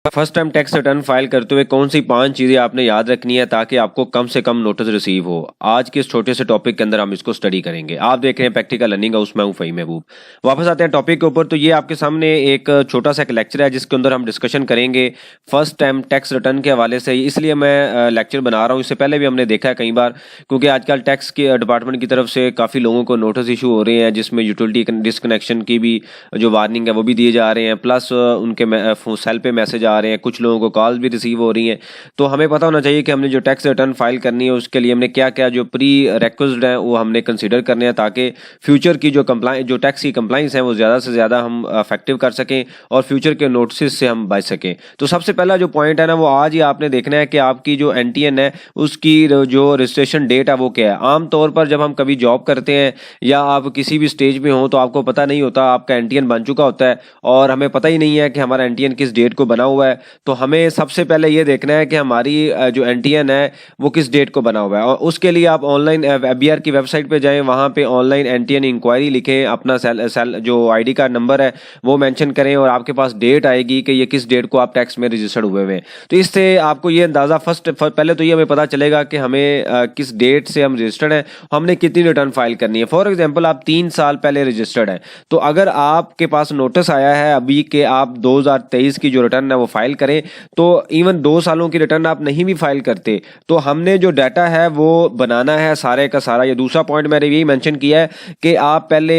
First time tax return file करते हुए कौन सी 5 चीज़ें आपने याद रखनी है ताकि आपको कम से कम नोटिस रिसीव हो। आज के इस छोटे से टॉपिक के अंदर हम इसको स्टडी करेंगे। आप देख रहे हैं प्रैक्टिकल लर्निंग हाउस, मैं हूं फ़हीम महबूब। वापस आते हैं टॉपिक के ऊपर। तो ये आपके सामने एक छोटा सा एक लेक्चर है जिसके अंदर हम डिस्कशन करेंगे फर्स्ट टाइम टैक्स रिटर्न के हवाले से। इसलिए मैं लेक्चर बना रहा हूँ। इससे पहले भी हमने देखा है कई बार, क्योंकि आजकल टैक्स के डिपार्टमेंट की तरफ से काफ़ी लोगों को नोटिस इशू हो रहे हैं जिसमें यूटिलिटी डिसकनेक्शन की भी जो वार्निंग है वो भी दिए जा रहे हैं, प्लस उनके सेल पे मैसेज आ रहे हैं, कुछ लोगों को कॉल भी रिसीव हो रही हैं। तो हमें पता होना चाहिए कि हमने जो टैक्स रिटर्न फाइल करनी है उसके लिए हमने क्या क्या जो प्री रिक्विजिट हैं वो हमने कंसीडर करने हैं ताकि फ्यूचर की जो टैक्स की कंप्लाइंस है वो ज़्यादा से ज़्यादा हम इफेक्टिव कर सकें और फ्यूचर के नोटिस से हम बच सकें। तो सबसे पहला जो पॉइंट है ना वो आज ही आपने देखना है कि आपकी जो NTN है उसकी जो रजिस्ट्रेशन डेट है वो क्या है। आमतौर पर जब हम कभी जॉब करते हैं या आप किसी भी स्टेज में हो तो आपको पता नहीं होता, आपका NTN बन चुका होता है और हमें पता ही नहीं है कि हमारा NTN किस डेट को बना हुआ है। तो हमें सबसे पहले ये देखना है कि हमारी जो NTN है वो किस डेट को बना हुआ है, और उसके लिए आप ऑनलाइन FBR की वेबसाइट पे जाएं, वहाँ पे ऑनलाइन NTN इंक्वायरी लिखें, अपना सेल जो ID कार्ड नंबर है वो मेंशन करें और आपके पास डेट आएगी कि ये किस डेट को आप टैक्स में रजिस्टर्ड हुए हैं। तो इससे आपको ये अंदाज़ा पहले तो ये हमें पता चलेगा कि हमें किस डेट से हम रजिस्टर्ड हैं, हमने कितनी रिटर्न फाइल करनी है। फॉर एग्जाम्पल आप 3 साल पहले रजिस्टर्ड हैं, तो अगर आपके पास नोटिस आया है अभी कि आप 2023 की जो रिटर्न है वो फाइल करें, तो इवन 2 सालों की रिटर्न आप नहीं भी फाइल करते तो हमने जो डाटा है वो बनाना है सारे का सारा। ये दूसरा पॉइंट मैंने यही मेंशन किया है कि आप पहले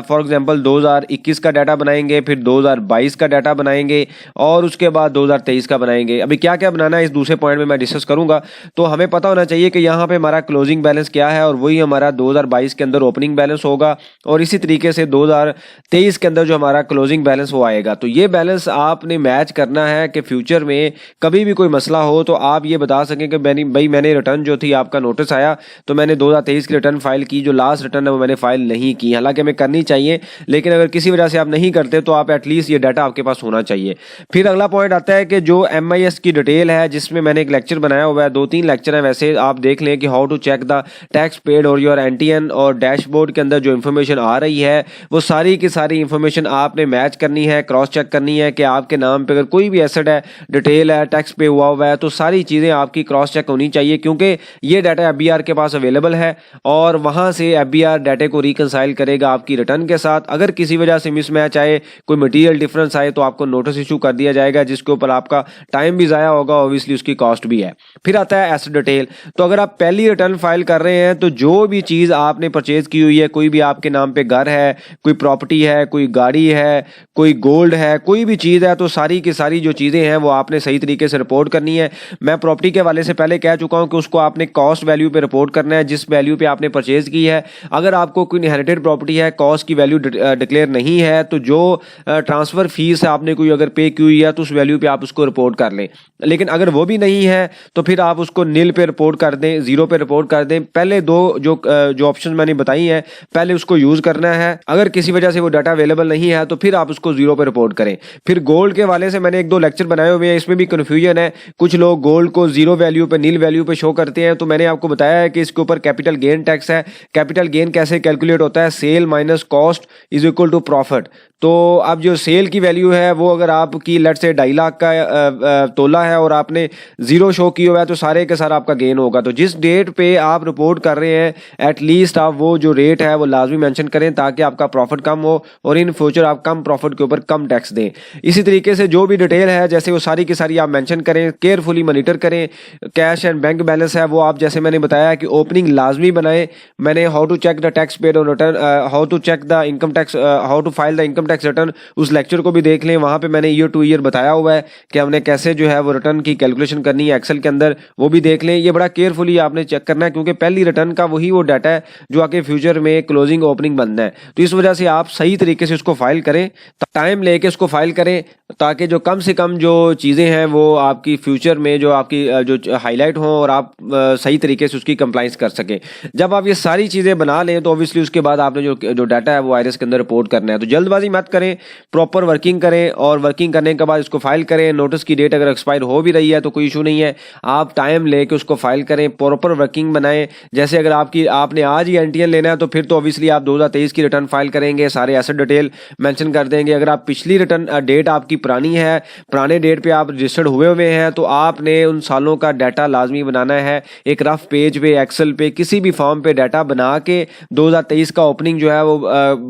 फॉर एग्जांपल 2021 का डाटा बनाएंगे, फिर 2022 का डाटा बनाएंगे और उसके बाद 2023 का बनाएंगे। अभी क्या क्या बनाना है इस दूसरे पॉइंट में मैं डिस्कस करूंगा। तो हमें पता होना चाहिए कि यहाँ पे हमारा क्लोजिंग बैलेंस क्या है और वही हमारा 2022 के अंदर ओपनिंग बैलेंस होगा और इसी तरीके से 2023 के अंदर जो हमारा क्लोजिंग बैलेंस वो आएगा। तो ये बैलेंस आपने मैच करना है कि फ्यूचर में कभी भी कोई मसला हो तो आप ये बता सकें कि मैंने रिटर्न जो थी, आपका नोटिस आया तो मैंने 2023 की रिटर्न फाइल की, जो लास्ट रिटर्न है वो मैंने फाइल नहीं की। हालांकि हमें करनी चाहिए, लेकिन अगर किसी वजह से आप नहीं करते तो आप एटलीस्ट ये डाटा आपके पास होना चाहिए। फिर अगला पॉइंट आता है कि जो MIS की डिटेल है, जिसमें मैंने एक लेक्चर बनाया हुआ है, 2-3 लेक्चर है वैसे, आप देख लें कि how to check the tax paid और योर NTN, और डैशबोर्ड के अंदर जो इन्फॉर्मेशन आ रही है वो सारी की सारी इन्फॉर्मेशन आपने मैच करनी है, क्रॉस चेक करनी है कि आपके नाम पे अगर कोई भी एसेट है, डिटेल है, टैक्स पे हुआ है, तो सारी चीज़ें आपकी क्रॉस चेक होनी चाहिए, क्योंकि ये डाटा FBR के पास अवेलेबल है और वहाँ से FBR डाटे को रिकंसाइल करेगा आपकी रिटर्न के साथ। अगर किसी वजह से मिसमैच आए, कोई मटीरियल डिफरेंस आए तो आपको नोटिस इशू कर दिया जाएगा, जिसके ऊपर आपका टाइम भी ज़ाया होगा, ऑब्वियसली उसकी कॉस्ट भी है। फिर आता है एसेट डिटेल। तो अगर आप पहली रिटर्न फाइल कर रहे हैं तो जो भी चीज़ आपने परचेज की हुई है, कोई भी आपके नाम पे घर है, कोई प्रॉपर्टी है, कोई गाड़ी है, कोई गोल्ड है, कोई भी चीज़ है, तो सारी की सारी जो चीज़ें हैं वो आपने सही तरीके से रिपोर्ट करनी है। मैं प्रॉपर्टी के हवाले से पहले कह चुका हूं कि उसको आपने कॉस्ट वैल्यू पे रिपोर्ट करना है, जिस वैल्यू पे आपने परचेज की है। अगर आपको कोई इनहेरिटेड प्रॉपर्टी है, कॉस्ट की वैल्यू डिक्लेयर नहीं है, तो जो ट्रांसफ़र फीस है आपने कोई अगर पे की हुई है तो उस वैल्यू पे आप उसको रिपोर्ट कर लें। लेकिन अगर वो भी नहीं है तो फिर आप उसको नील पे रिपोर्ट कर दें, ज़ीरो पे रिपोर्ट कर दें। पहले दो जो ऑप्शन मैंने बताई हैं पहले उसको यूज़ करना है। अगर किसी वजह से वो डाटा अवेलेबल नहीं है तो फिर आप उसको ज़ीरो पे रिपोर्ट करें। फिर गोल्ड के हवाले से मैंने 1-2 लेक्चर बनाए हुए हैं, इसमें भी कन्फ्यूजन है। कुछ लोग गोल्ड को ज़ीरो वैल्यू पे, नील वैल्यू पे शो करते हैं, तो मैंने आपको बताया है कि इसके ऊपर कैपिटल गेन टैक्स है। कैपिटल गेन कैसे कैलकुलेट होता है? Sale minus cost is equal to profit. तो अब जो सेल की वैल्यू है वो अगर आपकी लेट से 2.5 लाख का तोला है और आपने ज़ीरो शो किया हुआ है तो सारे के सारा आपका गेन होगा। तो जिस डेट पे आप रिपोर्ट कर रहे हैं एटलीस्ट आप वो जो रेट है वो लाजमी मेंशन करें ताकि आपका प्रॉफिट कम हो और इन फ्यूचर आप कम प्रॉफिट के ऊपर कम टैक्स दें। इसी तरीके से जो भी डिटेल है जैसे वो सारी की सारी आप मेंशन करें, केयरफुली मॉनिटर करें। कैश एंड बैंक बैलेंस है वो आप जैसे मैंने बताया कि ओपनिंग लाजमी बनाएं। मैंने how to check the tax paid और return, how to check the income tax, how to file the income tax return, उस लेक्चर को भी देख लें। वहाँ पे मैंने ईयर टू ईयर बताया हुआ है कि हमने कैसे जो है वो रिटर्न की कैलकुलेशन करनी है एक्सेल के अंदर, वो भी देख लें। ये बड़ा केयरफुली आपने चेक करना है क्योंकि पहली रिटर्न का वही वो डाटा है जो आके फ्यूचर में क्लोजिंग ओपनिंग बनना है। तो इस वजह से आप सही तरीके से उसको फाइल करें, टाइम लेके उसको फाइल करें ताकि जो कम से कम जो चीज़ें हैं वो आपकी फ्यूचर में जो आपकी जो हाईलाइट हों और आप सही तरीके से उसकी कंप्लाइंस कर सकें। जब आप ये सारी चीज़ें बना लें तो ऑब्वियसली उसके बाद आपने जो डाटा है वो आईआरएस के अंदर रिपोर्ट करना है। तो जल्दबाजी मत मेहनत करें, प्रॉपर वर्किंग करें और वर्किंग करने के बाद इसको फाइल करें। नोटिस की डेट अगर एक्सपायर हो भी रही है तो कोई इशू नहीं है, आप टाइम लेके उसको फाइल करें, प्रॉपर वर्किंग बनाएं। जैसे अगर आपने आज ही एनटीएन लेना है तो फिर तो ऑब्वियसली आप 2023 की रिटर्न फाइल करेंगे, सारे एसेट डिटेल मेंशन कर देंगे। अगर आप पिछली रिटर्न डेट आपकी पुरानी है, पुराने डेट पे आप रजिस्टर्ड हुए हैं, तो आपने उन सालों का डाटा लाजमी बनाना है। एक रफ पेज पे, एक्सेल पे, किसी भी फॉर्म पे डाटा बना के 2023 का ओपनिंग जो है वो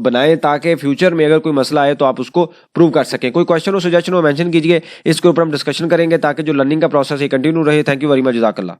बनाएं, ताकि फ्यूचर में अगर कोई मसला आए तो आप उसको प्रूव कर सकें। कोई क्वेश्चन हो, सजेशन हो, मेंशन कीजिए, इसके ऊपर हम डिस्कशन करेंगे ताकि जो लर्निंग का प्रोसेस है कंटिन्यू रहे। थैंक यू वेरी मच, जज़ाकल्लाह।